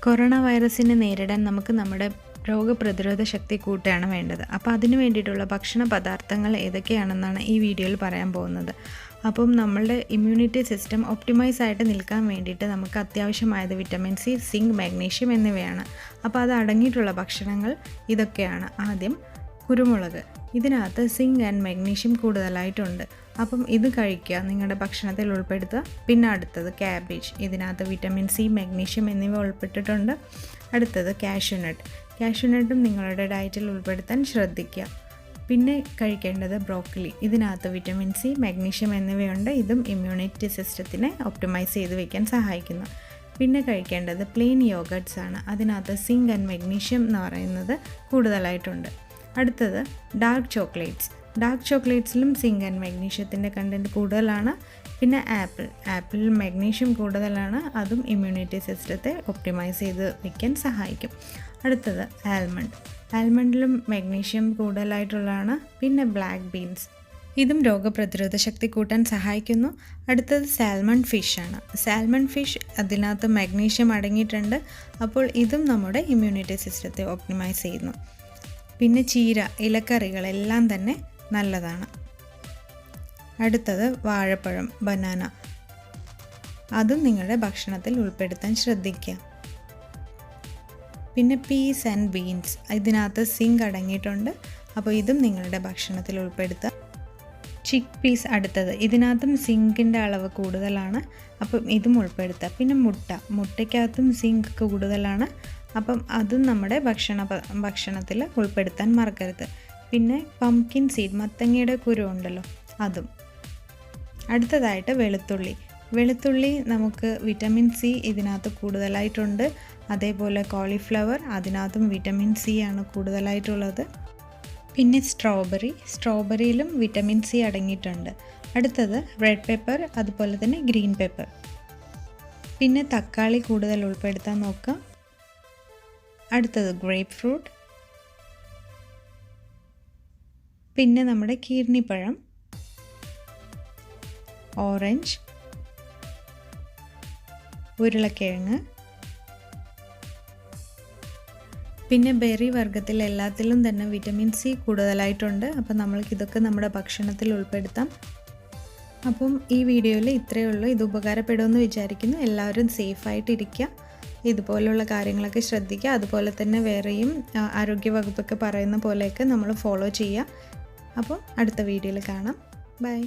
Corona വൈറസിനെ നേരിടാൻ നമുക്ക് നമ്മുടെ രോഗപ്രതിരോധ ശക്തി കൂട്ടുകയാണ് വേണ്ടത്. അപ്പോൾ അതിന് വേണ്ടിയിട്ടുള്ള ഭക്ഷണ പദാർത്ഥങ്ങൾ ഏതൊക്കെയാണെന്നാണ് ഈ വീഡിയോയിൽ പറയാൻ പോകുന്നത്. അപ്പം നമ്മളുടെ ഇമ്മ്യൂണിറ്റി സിസ്റ്റം ഒപ്റ്റിമൈസ് ആയിട്ട് നിൽക്കാൻ വേണ്ടിയിട്ട് നമുക്ക് അത്യാവശ്യമായത് വിറ്റമിൻ സി, സിങ്ക്, മാഗ്നീഷ്യം എന്നിവയാണ്. അപ്പോൾ അത് അടങ്ങിയിട്ടുള്ള ഭക്ഷണങ്ങൾ ഇതൊക്കെയാണ്. ആദ്യം കുരുമുളക്. ഇതിനകത്ത് സിങ്ക് ആൻഡ് മാഗ്നീഷ്യം കൂടുതലായിട്ടുണ്ട്. അപ്പം ഇത് കഴിക്കുക, നിങ്ങളുടെ ഭക്ഷണത്തിൽ ഉൾപ്പെടുത്തുക. പിന്നെ അടുത്തത് ക്യാബേജ്. ഇതിനകത്ത് വിറ്റമിൻ സി, മാഗ്നീഷ്യം എന്നിവ ഉൾപ്പെട്ടിട്ടുണ്ട്. അടുത്തത് കാഷ്യൂനട്ട്. കാഷ്യൂനട്ടും നിങ്ങളുടെ ഡയറ്റിൽ ഉൾപ്പെടുത്താൻ ശ്രദ്ധിക്കുക. പിന്നെ കഴിക്കേണ്ടത് ബ്രോക്കലി. ഇതിനകത്ത് വിറ്റമിൻ സി, മാഗ്നീഷ്യം എന്നിവയുണ്ട്. ഇതും ഇമ്മ്യൂണിറ്റി സിസ്റ്റത്തിനെ ഒപ്റ്റിമൈസ് ചെയ്ത് വയ്ക്കാൻ സഹായിക്കുന്നു. പിന്നെ കഴിക്കേണ്ടത് പ്ലെയിൻ യോഗട്ട്സ് ആണ്. അതിനകത്ത് സിങ്ക് ആൻഡ് മാഗ്നീഷ്യം എന്ന് പറയുന്നത് കൂടുതലായിട്ടുണ്ട്. അടുത്തത് ഡാർക്ക് ചോക്ലേറ്റ്സ്. ഡാർക്ക് ചോക്ലേറ്റ്സിലും സിങ്ക് ആൻഡ് മാഗ്നീഷ്യത്തിൻ്റെ കണ്ടൻറ്റ് കൂടുതലാണ്. പിന്നെ ആപ്പിളിൽ മാഗ്നീഷ്യം കൂടുതലാണ്. അതും ഇമ്മ്യൂണിറ്റി സിസ്റ്റത്തെ ഒപ്റ്റിമൈസ് ചെയ്ത് വയ്ക്കാൻ സഹായിക്കും. അടുത്തത് ആൽമണ്ടിലും മാഗ്നീഷ്യം കൂടുതലായിട്ടുള്ളതാണ്. പിന്നെ ബ്ലാക്ക് ബീൻസ്, ഇതും രോഗപ്രതിരോധ ശക്തി കൂട്ടാൻ സഹായിക്കുന്നു. അടുത്തത് സാൽമൺ ഫിഷാണ്. സാൽമൺ ഫിഷ് അതിനകത്ത് മാഗ്നീഷ്യം അടങ്ങിയിട്ടുണ്ട്. അപ്പോൾ ഇതും നമ്മുടെ ഇമ്മ്യൂണിറ്റി സിസ്റ്റത്തെ ഒപ്റ്റിമൈസ് ചെയ്യുന്നു. പിന്നെ ചീര, ഇലക്കറികളെല്ലാം തന്നെ നല്ലതാണ്. അടുത്തത് വാഴപ്പഴം, ബനാന. അതും നിങ്ങളുടെ ഭക്ഷണത്തിൽ ഉൾപ്പെടുത്താൻ ശ്രദ്ധിക്കുക. പിന്നെ പീസ് ആൻഡ് ബീൻസ്, ഇതിനകത്ത് സിങ്ക് അടങ്ങിയിട്ടുണ്ട്. അപ്പോൾ ഇതും നിങ്ങളുടെ ഭക്ഷണത്തിൽ ഉൾപ്പെടുത്തുക. ചിക്ക് അടുത്തത്. ഇതിനകത്തും സിങ്കിൻ്റെ അളവ് കൂടുതലാണ്. അപ്പം ഇതും ഉൾപ്പെടുത്തുക. പിന്നെ മുട്ടയ്ക്കകത്തും സിങ്ക് കൂടുതലാണ്. അപ്പം അതും നമ്മുടെ ഭക്ഷണത്തിൽ ഉൾപ്പെടുത്താൻ മറക്കരുത്. പിന്നെ പംകിൻ സീഡ്, മത്തങ്ങയുടെ കുരു ഉണ്ടല്ലോ, അതും. അടുത്തതായിട്ട് വെളുത്തുള്ളി നമുക്ക് വിറ്റമിൻ സി ഇതിനകത്ത് കൂടുതലായിട്ടുണ്ട്. അതേപോലെ കോളിഫ്ലവർ, അതിനകത്തും വിറ്റമിൻ സി ആണ് കൂടുതലായിട്ടുള്ളത്. പിന്നെ സ്ട്രോബെറിയിലും വിറ്റമിൻ സി അടങ്ങിയിട്ടുണ്ട്. അടുത്തത് റെഡ് പെപ്പർ, അതുപോലെ തന്നെ ഗ്രീൻ പെപ്പർ. പിന്നെ തക്കാളി കൂടുതൽ ഉൾപ്പെടുത്താൻ നോക്കുക. അടുത്തത് ഗ്രേപ്പ് ഫ്രൂട്ട്. പിന്നെ നമ്മുടെ കീർണിപ്പഴം, ഓറഞ്ച്, ഉരുളക്കിഴങ്ങ്. പിന്നെ ബെറി വർഗ്ഗത്തിൽ എല്ലാത്തിലും തന്നെ വിറ്റമിൻ സി കൂടുതലായിട്ടുണ്ട്. അപ്പം നമ്മൾക്കിതൊക്കെ നമ്മുടെ ഭക്ഷണത്തിൽ ഉൾപ്പെടുത്താം. അപ്പം ഈ വീഡിയോയിൽ ഇത്രയേ ഉള്ളൂ. ഇത് ഉപകാരപ്പെടുമെന്ന് വിചാരിക്കുന്നു. എല്ലാവരും സേഫായിട്ടിരിക്കുക, ഇതുപോലുള്ള കാര്യങ്ങളൊക്കെ ശ്രദ്ധിക്കുക. അതുപോലെ തന്നെ വേറെയും ആരോഗ്യവകുപ്പൊക്കെ പറയുന്ന പോലെയൊക്കെ നമ്മൾ ഫോളോ ചെയ്യുക. അപ്പോൾ അടുത്ത വീഡിയോയിൽ കാണാം. ബൈ.